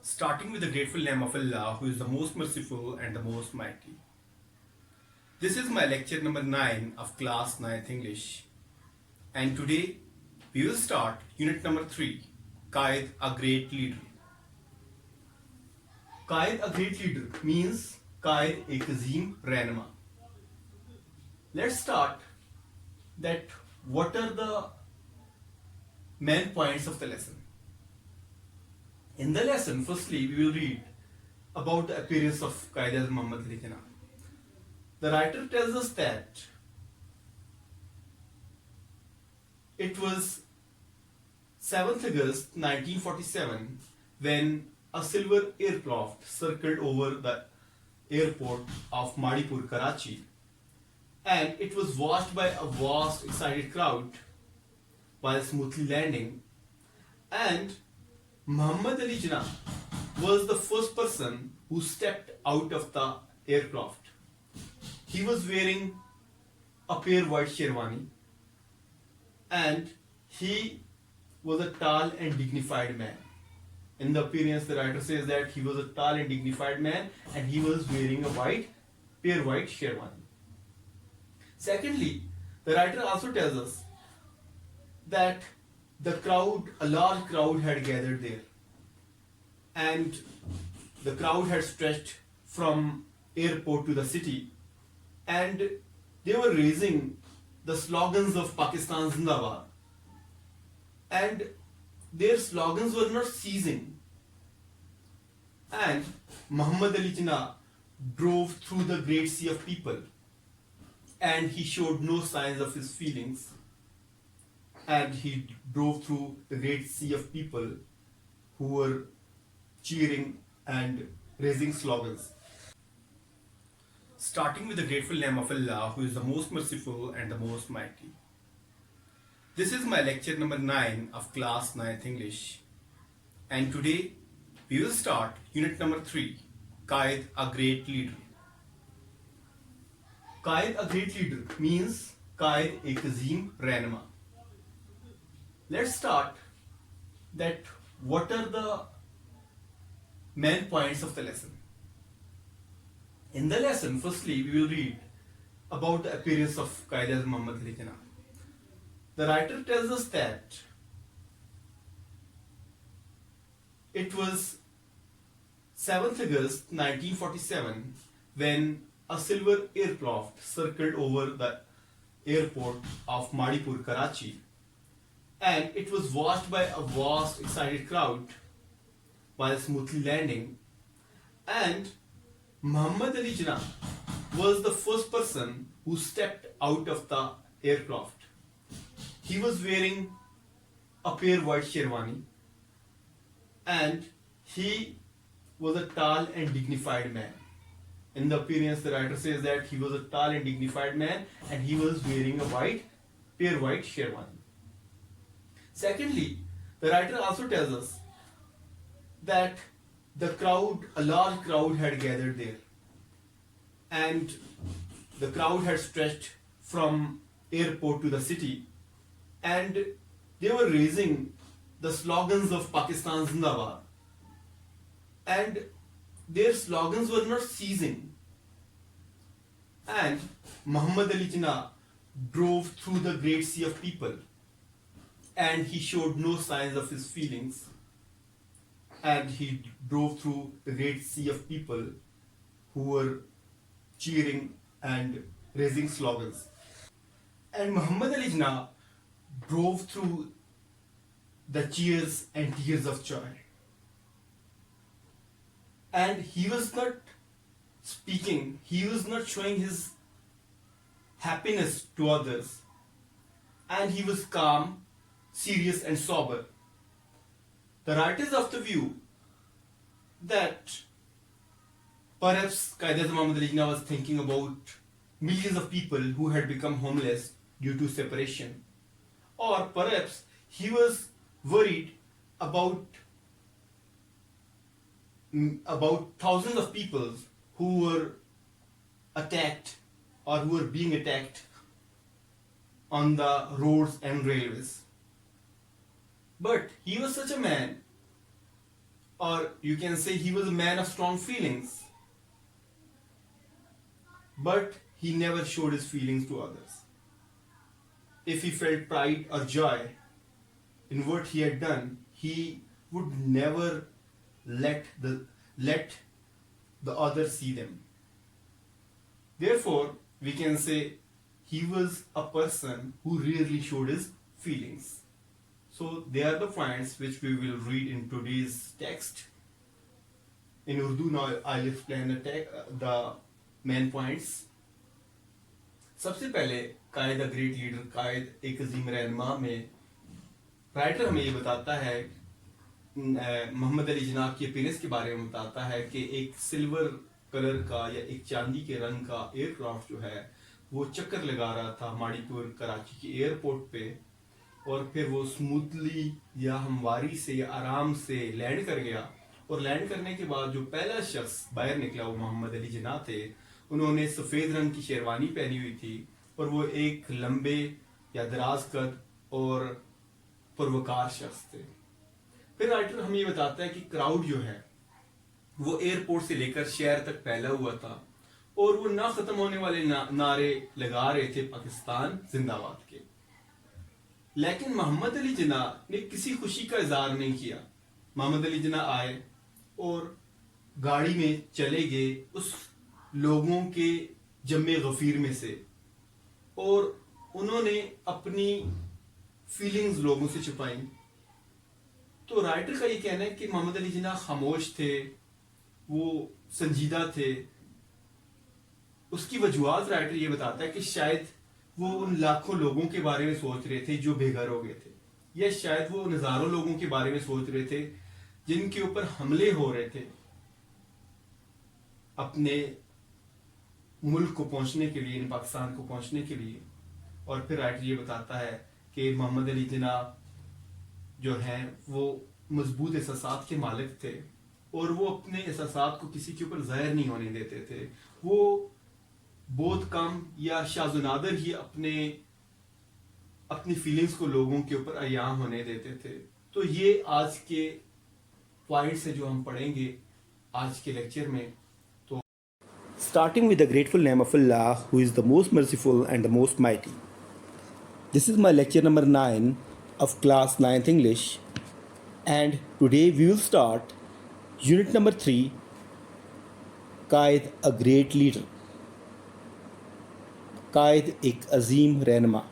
starting with the grateful name of Allah, who is the most merciful and the most mighty. This is my lecture number 9 of class 9th English, and today we will start unit number 3, Qaid, a great leader. Qaid, a great leader means Qaid ek azim rahnuma. Let's start that what are the main points of the lesson. In the lesson, firstly, we will read about the appearance of Qaid Muhammad Ali Jinnah. The writer tells us that it was 7th August 1947 when a silver aircraft circled over the airport of Madipur, Karachi, and it was watched by a vast, excited crowd while smoothly landing. And Muhammad Ali Jinnah was the first person who stepped out of the aircraft. He was wearing a pure white sherwani and he was a tall and dignified man. In the appearance, the writer says that he was a tall and dignified man and he was wearing a pure white sherwani. Secondly, the writer also tells us that a large crowd had gathered there, and the crowd had stretched from airport to the city, and they were raising the slogans of Pakistan Zindabad, and their slogans were not ceasing. And Muhammad Ali Jinnah drove through the great sea of people, and he showed no signs of his feelings. And he drove through the great sea of people who were cheering and raising slogans. Starting with the grateful name of Allah, who is the most merciful and the most mighty. This is my lecture number 9 of class 9th English, and today we will start unit number 3, Qaid, a great leader. Qaid, a great leader means Qaid ek azim rahnuma. Let's start that what are the main points of the lesson. In the lesson, firstly, we will read about the appearance of Qaid Muhammad Ali Jinnah. The writer tells us that it was 7th August 1947 when a silver aircraft circled over the airport of Madipur, Karachi, and it was watched by a vast, excited crowd while smoothly landing. And Muhammad Ali Jinnah was the first person who stepped out of the aircraft. He was wearing a pure white sherwani and he was a tall and dignified man. In the appearance, the writer says that he was a tall and dignified man and he was wearing a pure white sherwani. Secondly, the writer also tells us that a large crowd had gathered there, and the crowd had stretched from airport to the city, and they were raising the slogans of Pakistan Zindabad, and their slogans were not ceasing. And Muhammad Ali Jinnah drove through the great sea of people, and he showed no signs of his feelings. And he drove through the great sea of people who were cheering and raising slogans. And Muhammad Ali Jinnah drove through the cheers and tears of joy. And he was not speaking, he was not showing his happiness to others. And he was calm, serious and sober. The writer is of the view that perhaps Qaid Muhammad Ali Jinnah was thinking about millions of people who had become homeless due to separation. Or perhaps he was worried about thousands of people who were attacked or who were being attacked on the roads and railways. But he was such a man or you can say he was a man of strong feelings, but he never showed his feelings to others. If he felt pride or joy in what he had done, he would never let the others see them. Therefore, we can say he was a person who rarely showed his feelings. So they are the points which we will read in today's text. In Urdu now I'll explain the main points. सबसे पहले कायद a great leader, कायद एक अजीम रहनुमा में writer हमें ये बताता है, मोहम्मद अली जिन्ना की अपीयरेंस के बारे में बताता है कि एक सिल्वर कलर का या एक चांदी के रंग का एयरक्राफ्ट जो है वो चक्कर लगा रहा था माड़ीपुर कराची के एयरपोर्ट पे, और फिर वो स्मूथली या हमवारी से या आराम से लैंड कर गया. और लैंड करने के बाद जो पहला शख्स बाहर निकला वो मोहम्मद अली जिन्ना थे. उन्होंने सफ़ेद रंग की शेरवानी पहनी हुई थी और वो एक लंबे या दराज कद और पुरवकार शख्स थे. फिर राइटर हमें ये बताता है कि क्राउड जो है वो एयरपोर्ट से लेकर शहर तक फैला हुआ था और वो ना खत्म होने वाले नारे लगा रहे थे पाकिस्तान जिंदाबाद के. लेकिन मोहम्मद अली जिन्ना ने किसी खुशी का इजहार नहीं किया. मोहम्मद अली जिन्ना आए और गाड़ी में चले गए उस लोगों के जम्मे गफीर में से, और उन्होंने अपनी फीलिंग्स लोगों से छुपाई. तो राइटर का ये कहना है कि मोहम्मद अली जिन्ना खामोश थे, वो संजीदा थे. उसकी वजूहात राइटर ये बताता है कि शायद वो उन लाखों लोगों के बारे में सोच रहे थे जो बेघर हो गए थे, या शायद वो उन हजारों लोगों के बारे में सोच रहे थे जिनके ऊपर हमले हो रहे थे अपने मुल्क को पहुंचने के लिए, पाकिस्तान को पहुंचने के लिए. और फिर राइटर ये बताता है कि मोहम्मद अली जिन्ना जो हैं वो मजबूत एहसासात के मालिक थे और वो अपने एहसासात को किसी के ऊपर जाहिर नहीं होने देते थे. वो बहुत कम या शाज़ुनादर ही अपनी फीलिंग्स को लोगों के ऊपर अयां होने देते थे. तो ये आज के पॉइंट्स है जो हम पढ़ेंगे आज के लेक्चर में. तो Starting with the grateful name of Allah, who is the most merciful and the most mighty. This is my lecture number 9 of class 9th English, and today we will start unit number 3, Qaid a great leader. Qaid ek azim रहनुमा.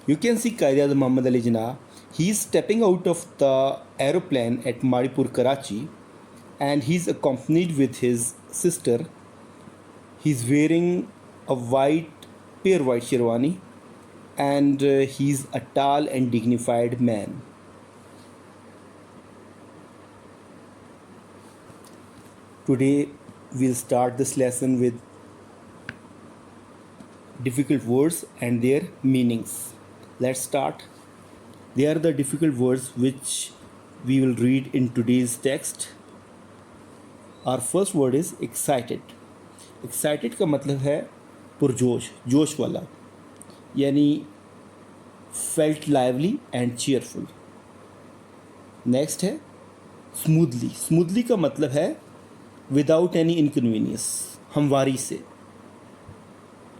You can see Qaid Muhammad Ali Jinnah. He is stepping out of the aeroplane at Madipur, Karachi, and he's accompanied with his sister. He's wearing a pure white sherwani, and he's a tall and dignified man. Today we'll start this lesson with difficult words and their meanings. Let's start. They are the difficult words which we will read in today's text. Our first word is excited. Excited का मतलब है पुरजोश, जोश वाला, यानी felt lively and cheerful. Next है smoothly. Smoothly का मतलब है without any inconvenience, हमवारी से,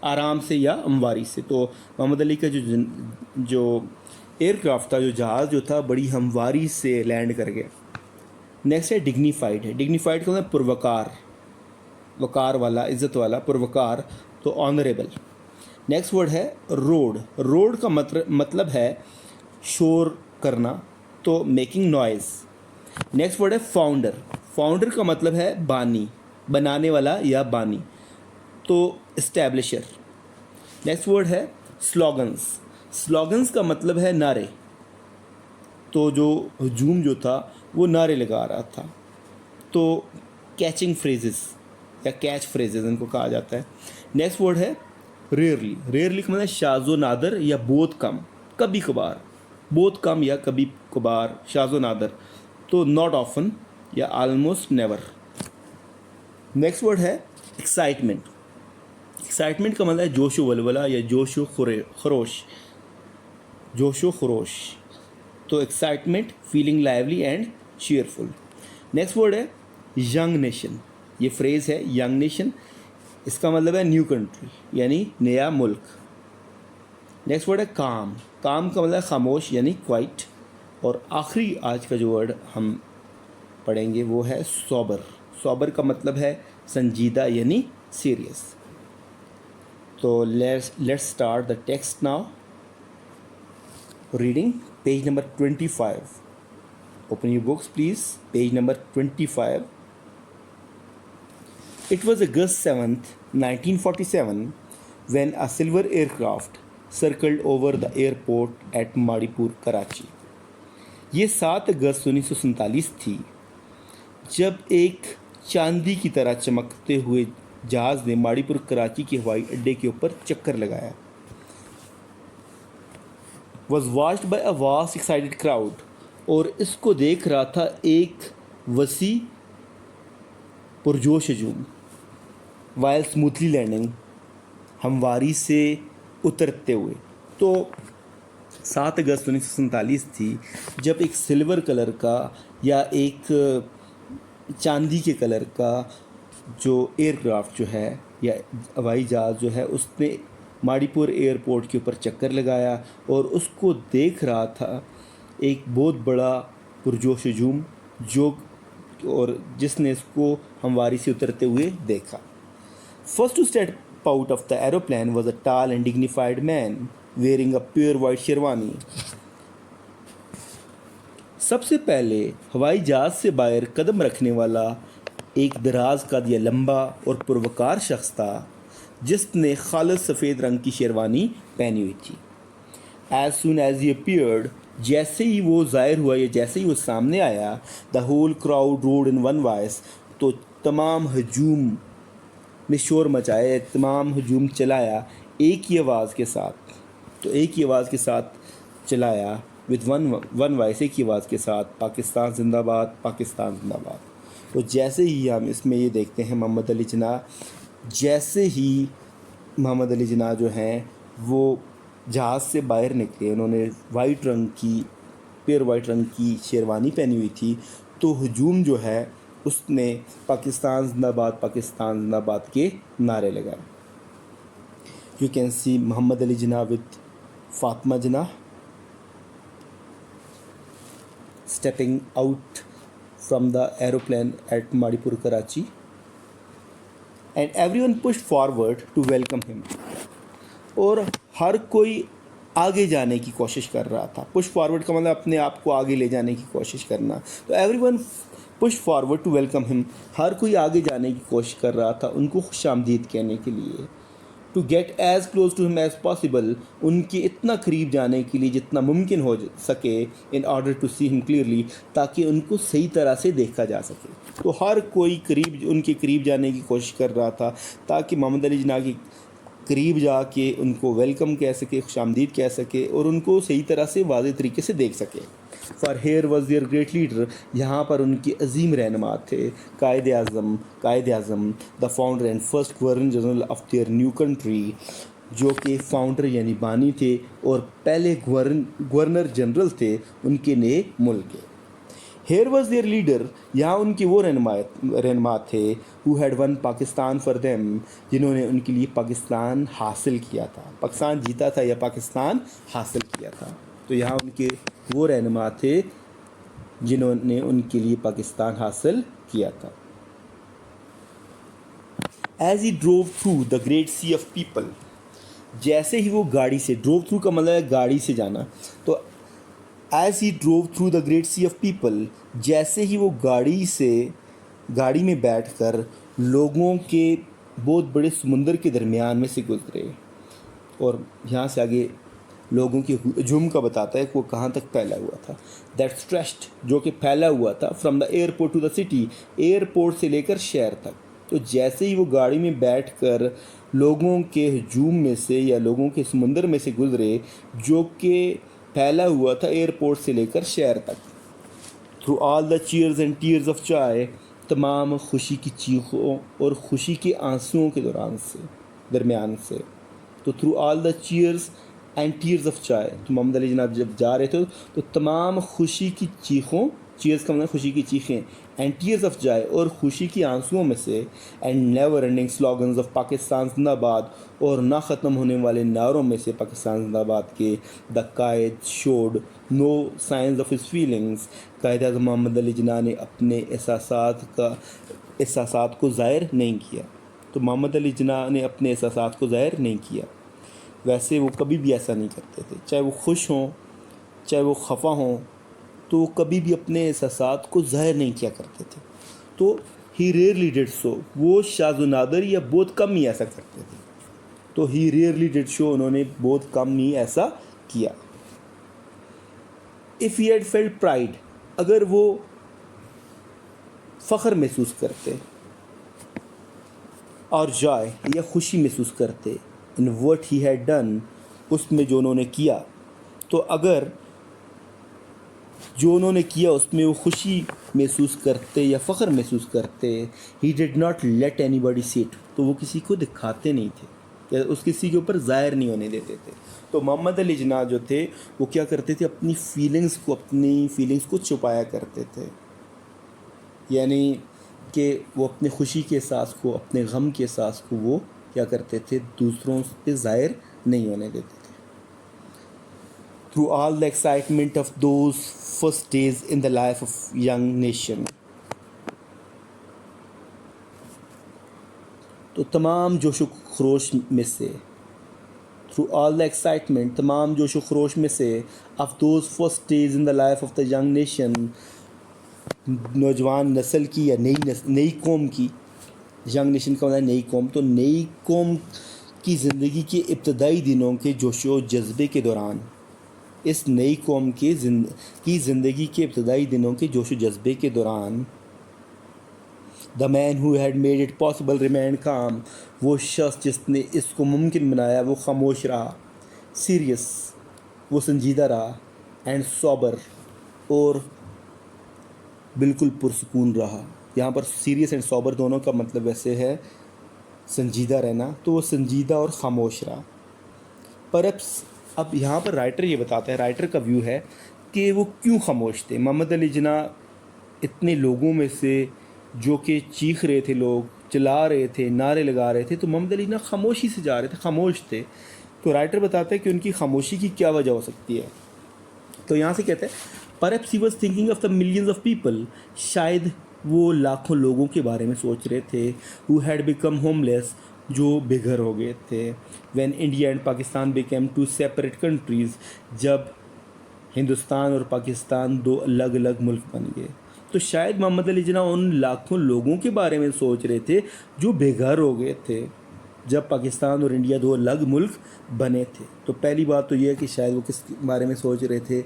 आराम से या हमवारी से. तो मोहम्मद अली का जो एयरक्राफ्ट था, जो जहाज़ जो था, बड़ी हमवारी से लैंड कर गया. नेक्स्ट है डिग्निफाइड. है डिग्निफाइड का मतलब पुरवकार, वकार वाला, इज़्ज़त वाला, पुरवकार, तो ऑनरेबल. नेक्स्ट वर्ड है रोड. रोड का मतलब है शोर करना, तो मेकिंग नॉइज़. नेक्स्ट वर्ड है फाउंडर. फाउंडर का मतलब है बानी, बनाने वाला या बानी, तो इस्टेब्लिशर. नेक्स्ट वर्ड है स्लोगन्स. स्लोगन्स का मतलब है नारे, तो जो हजूम जो था वो नारे लगा रहा था, तो कैचिंग फ्रेजेस या कैच फ्रेजेस इनको कहा जाता है. नेक्स्ट वर्ड है रेयरली. रेयरली का मतलब शाज़ो नादर या बहुत कम, कभी कभार, बहुत कम या कभी कभार, शाज़ो नादर, तो नॉट ऑफन या आलमोस्ट नेवर. नेक्स्ट वर्ड है एक्साइटमेंट. एक्साइटमेंट का मतलब है जोशो वलवला या जोशो खरोश, जोशो खरोश. तो excitement, feeling lively and cheerful. Next word है यंग नेशन. ये फ्रेज़ है यंग नेशन, इसका मतलब है न्यू कंट्री यानी नया मुल्क. नेक्स्ट वर्ड है काम. काम का मतलब खामोश यानी क्वाइट. और आखिरी आज का जो वर्ड हम पढ़ेंगे वो है सोबर. सोबर का मतलब है संजीदा यानी सीरियस. तो let's start the text now. Reading page number 25. Open your books, please. Page number 25. It was August 7th, 1947, when a silver aircraft circled over the airport at Madipur, Karachi. ये 7 अगस्त 1947 थी जब एक चांदी की तरह चमकते हुए जहाज़ ने माड़ीपुर कराची के हवाई अड्डे के ऊपर चक्कर लगाया. Was watched by a vast excited crowd. और इसको देख रहा था एक वसी पुरजोश हजूम. वाइल स्मूथली लैंडिंग, हमवारी से उतरते हुए. तो 7 अगस्त 1947 थी जब एक सिल्वर कलर का या एक चांदी के कलर का जो एयरक्राफ्ट जो है या हवाई जहाज़ जो है उसने माड़ीपुर एयरपोर्ट के ऊपर चक्कर लगाया और उसको देख रहा था एक बहुत बड़ा पुरजोश हजूम जो और जिसने इसको हमवारी से उतरते हुए देखा. First to step out of the aeroplane was a tall and dignified man wearing a pure white sherwani. सबसे पहले हवाई जहाज से बाहर कदम रखने वाला एक दराज कद या लंबा और पुरवकार शख्स था जिसने खालिस सफ़ेद रंग की शेरवानी पहनी हुई थी. As soon as he appeared, जैसे ही वो ज़ाहिर हुआ या जैसे ही वो सामने आया, the whole crowd roared in one voice, तो तमाम हजूम ने शोर मचाया, तमाम हजूम चलाया एक ही आवाज़ के साथ. तो एक ही आवाज़ के साथ चलाया विद वन वॉइस, एक ही आवाज़ के साथ, पाकिस्तान जिंदाबाद, पाकिस्तान जिंदाबाद. तो जैसे ही हम इसमें ये देखते हैं मोहम्मद अली जिन्ना, जैसे ही मोहम्मद अली जिन्ना जो हैं वो जहाज़ से बाहर निकले, उन्होंने वाइट रंग की प्योर वाइट रंग की शेरवानी पहनी हुई थी. तो हजूम जो है उसने पाकिस्तान जिंदाबाद के नारे लगाए. You can see Mohammad Ali Jinnah with Fatima Jinnah stepping out from the aeroplane at Mauripur Karachi and everyone pushed forward to welcome him. और हर कोई आगे जाने की कोशिश कर रहा था. पुश फॉरवर्ड का मतलब अपने आप को आगे ले जाने की कोशिश करना. तो everyone push forward to welcome him, हर कोई आगे जाने की कोशिश कर रहा था उनको खुशामदीद कहने के लिए. To get as close to him as possible, उनके इतना करीब जाने के लिए जितना मुमकिन हो सके, in order to see him clearly, ताकि उनको सही तरह से देखा जा सके. तो हर कोई उनके करीब जाने की कोशिश कर रहा था ताकि मोहम्मद अली जिन्ना की करीब जाके उनको वेलकम कह सके, खुशामदीद कह सके और उनको सही तरह से वाज़ेह तरीके से देख सके. For here was their great leader, यहाँ पर उनके अजीम रहनुमा थे Quaid Azam, the founder and first governor general of their new country, जो कि फाउंडर यानी बानी थे और पहले गवर्नर जनरल थे उनके नए मुल्क के. हेयर वॉज देयर लीडर, यहाँ उनके वो रहनुमा थे who had one Pakistan for them, जिन्होंने उनके लिए पाकिस्तान हासिल किया था. पाकिस्तान जीता था या पाकिस्तान हासिल किया था. तो यहाँ उनके वो रहनुमा थे जिन्होंने उनके लिए पाकिस्तान हासिल किया था. As he drove through the great sea of people, जैसे ही वो गाड़ी से, ड्रोव थ्रू का मतलब है गाड़ी से जाना. तो as he drove through the great sea of people, जैसे ही वो गाड़ी में बैठकर लोगों के बहुत बड़े समुंदर के दरमियान में से गुजरे. और यहाँ से आगे लोगों के हजूम का बताता है कि वो कहाँ तक फैला हुआ था. दैट स्ट्रेच्ड, जो कि फैला हुआ था, from the airport to the city, airport से लेकर शहर तक. तो जैसे ही वो गाड़ी में बैठकर लोगों के हजूम में से या लोगों के समुंदर में से गुजरे जो कि फैला हुआ था एयरपोर्ट से लेकर शहर तक. Through all the cheers and tears of Joy, तमाम खुशी की चीखों और खुशी के आंसुओं के दरमियान से. तो through all the cheers and tears of joy. تو محمد علی جناب جب جا رہے تھے تو تمام خوشی کی چیخوں, چیئرز کا مطلب خوشی کی چیخیں, اینڈ ٹیئرز آف جوائے اور خوشی کی آنسوؤں میں سے, and never ending slogans of Pakistan زندہ باد اور نہ ختم ہونے والے نعروں میں سے پاکستان زندہ باد کے. The Quaid showed no signs of his feelings. Quaid Azam محمد علی جناح نے اپنے احساسات کو ظاہر نہیں کیا. تو محمد علی جناح نے اپنے احساسات کو ظاہر نہیں کیا. ویسے وہ کبھی بھی ایسا نہیں کرتے تھے, چاہے وہ خوش ہوں چاہے وہ خفا ہوں, تو وہ کبھی بھی اپنے احساسات کو ظاہر نہیں کیا کرتے تھے. تو ہی ریئرلی ڈیڈ سو, وہ شاذ و نادر یا بہت کم ہی ایسا کرتے تھے. تو ہی ریئرلی ڈیڈ شو, انہوں نے بہت کم ہی ایسا کیا. If he had felt pride, اگر وہ فخر محسوس کرتے, اور جوائے یا خوشی محسوس کرتے, in what he had done, اس میں جو انہوں نے کیا, تو اگر جو انہوں نے کیا اس میں وہ خوشی محسوس کرتے یا فخر محسوس کرتے, he did not let anybody see it, تو وہ کسی کو دکھاتے نہیں تھے یا اس کسی کے اوپر ظاہر نہیں ہونے دیتے تھے. تو محمد علی جناح جو تھے وہ کیا کرتے تھے, اپنی فیلنگس کو چھپایا کرتے تھے. یعنی کہ وہ اپنے خوشی کے احساس کو, اپنے غم کے احساس کو وہ کیا کرتے تھے, دوسروں پہ ظاہر نہیں ہونے دیتے تھے. Through all the excitement of those first days in the life of young nation. تو تمام جوش و خروش میں سے, through all the excitement, تمام جوش و خروش میں سے, of those first days in the life of the young nation, نوجوان نسل کی یا نئی قوم کی, ینگ نیشن کا مطلب نئی قوم, تو نئی قوم کی زندگی کے ابتدائی دنوں کے جوش و جذبے کے دوران, اس نئی قوم کی زندگی کے ابتدائی دنوں کے جوش و جذبے کے دوران, the man who had made it possible remain کام, وہ شخص جس نے اس کو ممکن بنایا وہ خاموش رہا, سیریس وہ سنجیدہ رہا, اینڈ سوبر اور بالکل پرسکون رہا. یہاں پر سیریس اینڈ سوبر دونوں کا مطلب ویسے ہے سنجیدہ رہنا, تو وہ سنجیدہ اور خاموش رہا. پرپس اب یہاں پر رائٹر یہ بتاتا ہے, رائٹر کا ویو ہے کہ وہ کیوں خاموش تھے. محمد علی جناح اتنے لوگوں میں سے جو کہ چیخ رہے تھے, لوگ چلا رہے تھے, نعرے لگا رہے تھے, تو محمد علی جناح خاموشی سے جا رہے تھے, خاموش تھے. تو رائٹر بتاتا ہے کہ ان کی خاموشی کی کیا وجہ ہو سکتی ہے. تو یہاں سے کہتے ہیں perhaps he was thinking of the millions of people, شاید وہ لاکھوں لوگوں کے بارے میں سوچ رہے تھے, who had become homeless, جو بے گھر ہو گئے تھے, when India and Pakistan became two separate countries, جب ہندوستان اور پاکستان دو الگ الگ ملک بن گئے. تو شاید محمد علی جناح ان لاکھوں لوگوں کے بارے میں سوچ رہے تھے جو بے گھر ہو گئے تھے جب پاکستان اور انڈیا دو الگ ملک بنے تھے. تو پہلی بات تو یہ ہے کہ شاید وہ کس بارے میں سوچ رہے تھے,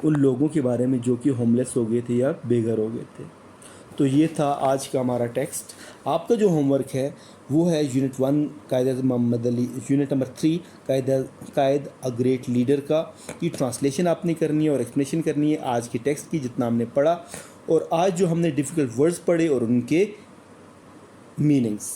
ان لوگوں کے بارے میں جو کہ ہوملیس ہو گئے تھے یا بے گھر ہو گئے تھے. تو یہ تھا آج کا ہمارا ٹیکسٹ. آپ کا جو ہوم ورک ہے وہ ہے unit 1 Quaid Azam Muhammad Ali, unit number 3 Quaid a great leader کا کی ٹرانسلیشن آپ نے کرنی ہے اور ایکسپلینیشن کرنی ہے آج کے ٹیکسٹ کی جتنا ہم نے پڑھا, اور آج جو ہم نے ڈیفیکلٹ ورڈز پڑھے اور ان کے میننگس.